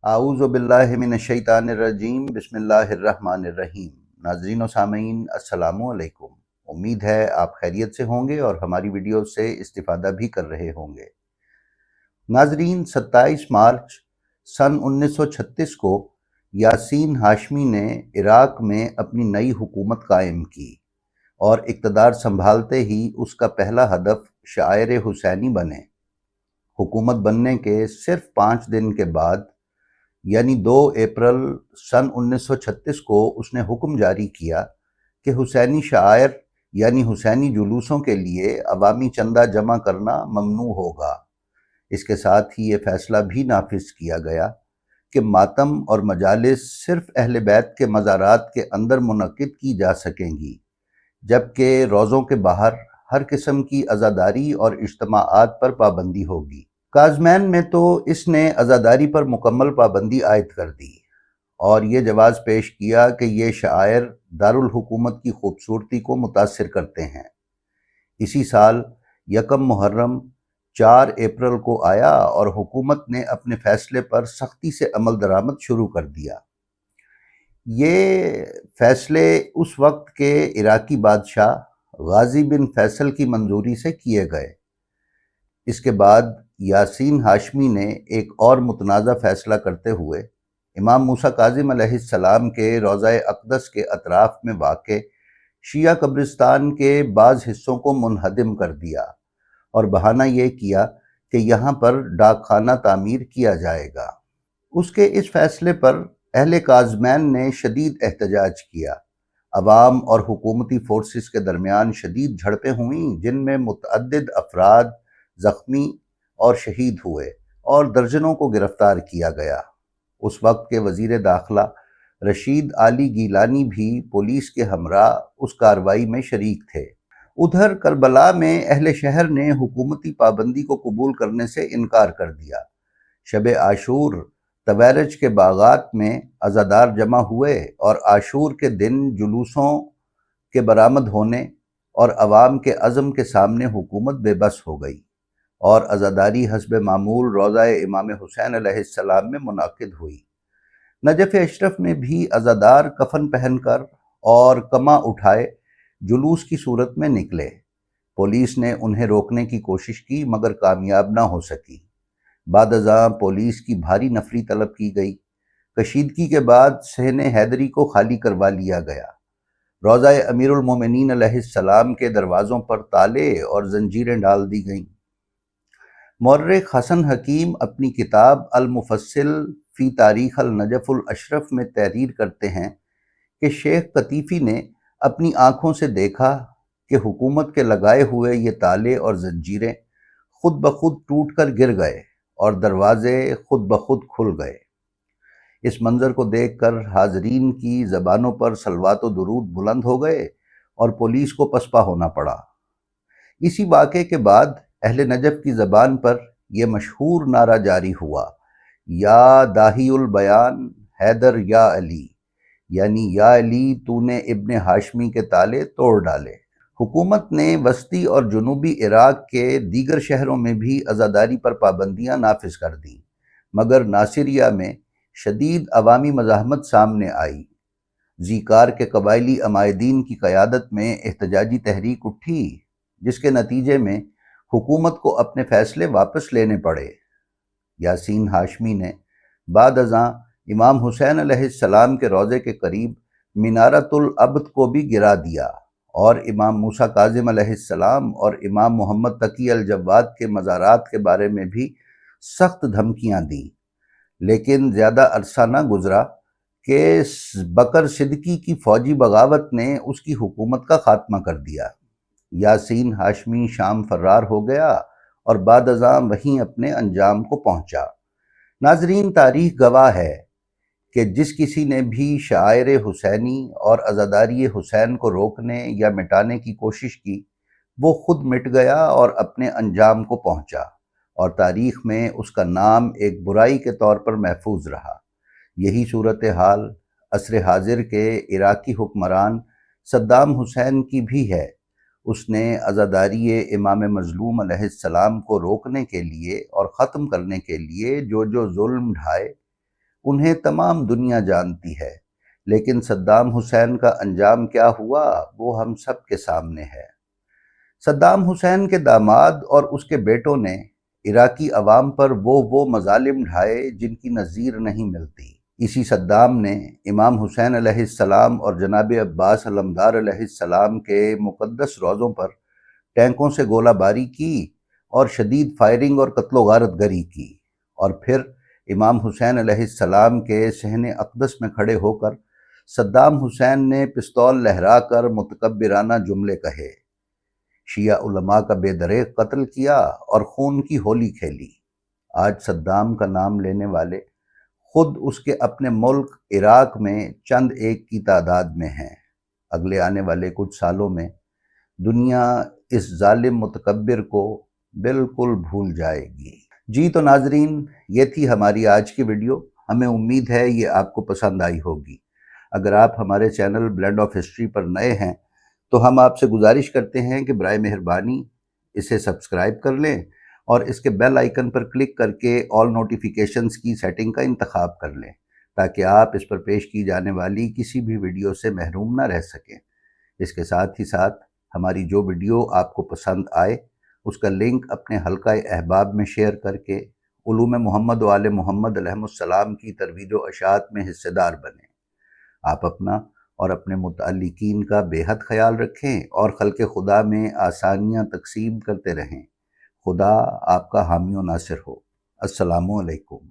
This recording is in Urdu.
اعوذ باللہ من الشیطان الرجیم بسم اللہ الرحمن الرحیم۔ ناظرین و سامعین السلام علیکم۔ امید ہے آپ خیریت سے ہوں گے اور ہماری ویڈیو سے استفادہ بھی کر رہے ہوں گے۔ ناظرین، 27 مارچ سن 1936 کو یاسین ہاشمی نے عراق میں اپنی نئی حکومت قائم کی اور اقتدار سنبھالتے ہی اس کا پہلا ہدف شاعر حسینی بنے۔ حکومت بننے کے صرف 5 دن کے بعد یعنی 2 اپریل سن 1936 کو اس نے حکم جاری کیا کہ حسینی شعائر یعنی حسینی جلوسوں کے لیے عوامی چندہ جمع کرنا ممنوع ہوگا۔ اس کے ساتھ ہی یہ فیصلہ بھی نافذ کیا گیا کہ ماتم اور مجالس صرف اہل بیت کے مزارات کے اندر منعقد کی جا سکیں گی، جبکہ روضوں کے باہر ہر قسم کی عزاداری اور اجتماعات پر پابندی ہوگی۔ کاظمین میں تو اس نے عزاداری پر مکمل پابندی عائد کر دی اور یہ جواز پیش کیا کہ یہ شعائر دارالحکومت کی خوبصورتی کو متاثر کرتے ہیں۔ اسی سال 1 محرم 4 اپریل کو آیا اور حکومت نے اپنے فیصلے پر سختی سے عمل درآمد شروع کر دیا۔ یہ فیصلے اس وقت کے عراقی بادشاہ غازی بن فیصل کی منظوری سے کیے گئے۔ اس کے بعد یاسین ہاشمی نے ایک اور متنازع فیصلہ کرتے ہوئے امام موسیٰ کاظم علیہ السلام کے روضہ اقدس کے اطراف میں واقع شیعہ قبرستان کے بعض حصوں کو منہدم کر دیا اور بہانہ یہ کیا کہ یہاں پر ڈاک خانہ تعمیر کیا جائے گا۔ اس کے اس فیصلے پر اہل کاظمین نے شدید احتجاج کیا۔ عوام اور حکومتی فورسز کے درمیان شدید جھڑپیں ہوئیں، جن میں متعدد افراد زخمی اور شہید ہوئے اور درجنوں کو گرفتار کیا گیا۔ اس وقت کے وزیر داخلہ رشید علی گیلانی بھی پولیس کے ہمراہ اس کارروائی میں شریک تھے۔ ادھر کربلا میں اہل شہر نے حکومتی پابندی کو قبول کرنے سے انکار کر دیا۔ شب عاشور تویرج کے باغات میں عزادار جمع ہوئے اور عاشور کے دن جلوسوں کے برآمد ہونے اور عوام کے عزم کے سامنے حکومت بے بس ہو گئی اور عزاداری حسب معمول روضہ امام حسین علیہ السلام میں منعقد ہوئی۔ نجف اشرف میں بھی عزادار کفن پہن کر اور کماں اٹھائے جلوس کی صورت میں نکلے۔ پولیس نے انہیں روکنے کی کوشش کی مگر کامیاب نہ ہو سکی۔ بعد ازاں پولیس کی بھاری نفری طلب کی گئی۔ کشیدگی کے بعد صحن حیدری کو خالی کروا لیا گیا۔ روضہ امیر المومنین علیہ السلام کے دروازوں پر تالے اور زنجیریں ڈال دی گئیں۔ مورخ حسن حکیم اپنی کتاب المفصل فی تاریخ النجف الاشرف میں تحریر کرتے ہیں کہ شیخ قطیفی نے اپنی آنکھوں سے دیکھا کہ حکومت کے لگائے ہوئے یہ تالے اور زنجیریں خود بخود ٹوٹ کر گر گئے اور دروازے خود بخود کھل گئے۔ اس منظر کو دیکھ کر حاضرین کی زبانوں پر صلوات و درود بلند ہو گئے اور پولیس کو پسپا ہونا پڑا۔ اسی واقعے کے بعد اہل نجف کی زبان پر یہ مشہور نعرہ جاری ہوا، یا داہی البیان حیدر یا علی، یعنی یا علی تو نے ابن ہاشمی کے تالے توڑ ڈالے۔ حکومت نے وسطی اور جنوبی عراق کے دیگر شہروں میں بھی عزاداری پر پابندیاں نافذ کر دیں، مگر ناصریہ میں شدید عوامی مزاحمت سامنے آئی۔ زیکار کے قبائلی عمائدین کی قیادت میں احتجاجی تحریک اٹھی، جس کے نتیجے میں حکومت کو اپنے فیصلے واپس لینے پڑے۔ یاسین ہاشمی نے بعد ازاں امام حسین علیہ السلام کے روضے کے قریب منارۃ العبد کو بھی گرا دیا اور امام موسیٰ کاظم علیہ السلام اور امام محمد تقی الجواد کے مزارات کے بارے میں بھی سخت دھمکیاں دیں، لیکن زیادہ عرصہ نہ گزرا کہ بکر صدیقی کی فوجی بغاوت نے اس کی حکومت کا خاتمہ کر دیا۔ یاسین ہاشمی شام فرار ہو گیا اور بعد ازاں وہیں اپنے انجام کو پہنچا۔ ناظرین، تاریخ گواہ ہے کہ جس کسی نے بھی شعائر حسینی اور عزاداری حسین کو روکنے یا مٹانے کی کوشش کی، وہ خود مٹ گیا اور اپنے انجام کو پہنچا، اور تاریخ میں اس کا نام ایک برائی کے طور پر محفوظ رہا۔ یہی صورتحال عصر حاضر کے عراقی حکمران صدام حسین کی بھی ہے۔ اس نے عزاداری امام مظلوم علیہ السلام کو روکنے کے لیے اور ختم کرنے کے لیے جو ظلم ڈھائے، انہیں تمام دنیا جانتی ہے، لیکن صدام حسین کا انجام کیا ہوا وہ ہم سب کے سامنے ہے۔ صدام حسین کے داماد اور اس کے بیٹوں نے عراقی عوام پر وہ مظالم ڈھائے جن کی نظیر نہیں ملتی۔ اسی صدام نے امام حسین علیہ السلام اور جناب عباس علمدار علیہ السلام کے مقدس روضوں پر ٹینکوں سے گولہ باری کی اور شدید فائرنگ اور قتل و غارت گری کی، اور پھر امام حسین علیہ السلام کے صحن اقدس میں کھڑے ہو کر صدام حسین نے پستول لہرا کر متکبرانہ جملے کہے، شیعہ علماء کا بے دریغ قتل کیا اور خون کی ہولی کھیلی۔ آج صدام کا نام لینے والے خود اس کے اپنے ملک عراق میں چند ایک کی تعداد میں ہیں۔ اگلے آنے والے کچھ سالوں میں دنیا اس ظالم متکبر کو بالکل بھول جائے گی۔ جی تو ناظرین، یہ تھی ہماری آج کی ویڈیو۔ ہمیں امید ہے یہ آپ کو پسند آئی ہوگی۔ اگر آپ ہمارے چینل بلینڈ آف ہسٹری پر نئے ہیں تو ہم آپ سے گزارش کرتے ہیں کہ برائے مہربانی اسے سبسکرائب کر لیں اور اس کے بیل آئیکن پر کلک کر کے آل نوٹیفیکیشنز کی سیٹنگ کا انتخاب کر لیں تاکہ آپ اس پر پیش کی جانے والی کسی بھی ویڈیو سے محروم نہ رہ سکیں۔ اس کے ساتھ ہی ساتھ ہماری جو ویڈیو آپ کو پسند آئے اس کا لنک اپنے حلقہ احباب میں شیئر کر کے علوم محمد و آل محمد علیہ السلام کی ترویج و اشاعت میں حصہ دار بنیں۔ آپ اپنا اور اپنے متعلقین کا بے حد خیال رکھیں اور خلق خدا میں آسانیاں تقسیم کرتے رہیں۔ خدا آپ کا حامی و ناصر ہو۔ السلام علیکم۔